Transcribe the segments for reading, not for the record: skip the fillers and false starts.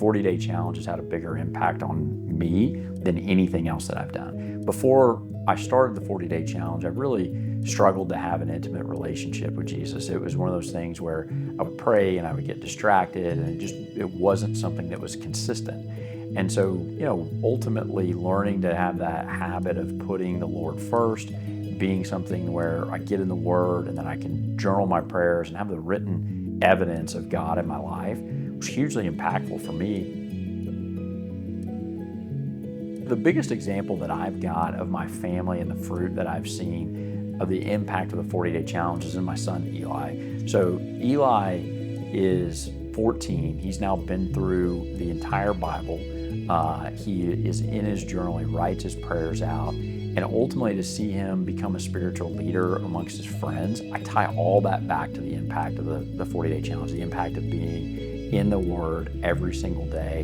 40-day challenge has had a bigger impact on me than anything else that I've done. Before I started the 40-day challenge, I really struggled to have an intimate relationship with Jesus. It was one of those things where I would pray and I would get distracted, and it wasn't something that was consistent. And so, ultimately learning to have that habit of putting the Lord first, being something where I get in the Word and then I can journal my prayers and have the written evidence of God in my life was hugely impactful for me. The biggest example that I've got of my family and the fruit that I've seen of the impact of the 40-day challenge is in my son, Eli. So Eli is 14. He's now been through the entire Bible. He is in his journal. He writes his prayers out. And ultimately, to see him become a spiritual leader amongst his friends, I tie all that back to the impact of the 40-day challenge, the impact of being in the Word every single day.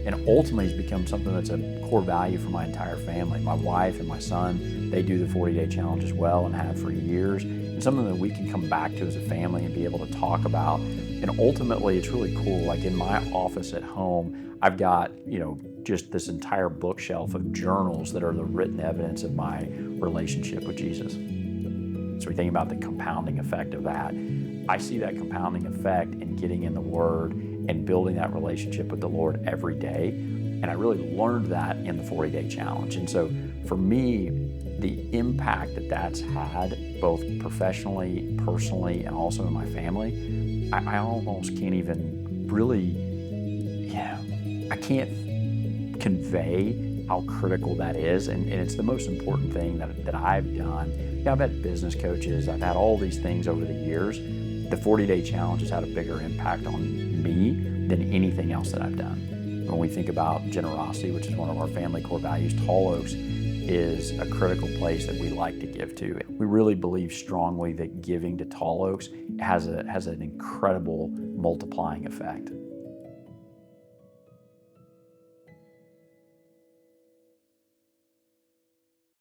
And ultimately, it's become something that's a core value for my entire family. My wife and my son, they do the 40-day challenge as well and have for years. It's something that we can come back to as a family and be able to talk about. And ultimately, it's really cool. Like in my office at home, I've got, just this entire bookshelf of journals that are the written evidence of my relationship with Jesus. So we think about the compounding effect of that. I see that compounding effect in getting in the Word and building that relationship with the Lord every day. And I really learned that in the 40-day challenge. And so for me, the impact that that's had, both professionally, personally, and also in my family, I almost can't even really, I can't convey how critical that is. And it's the most important thing that I've done. I've had business coaches, I've had all these things over the years. The 40-day challenge has had a bigger impact on me than anything else that I've done. When we think about generosity, which is one of our family core values, Tall Oaks is a critical place that we like to give to. We really believe strongly that giving to Tall Oaks has an incredible multiplying effect.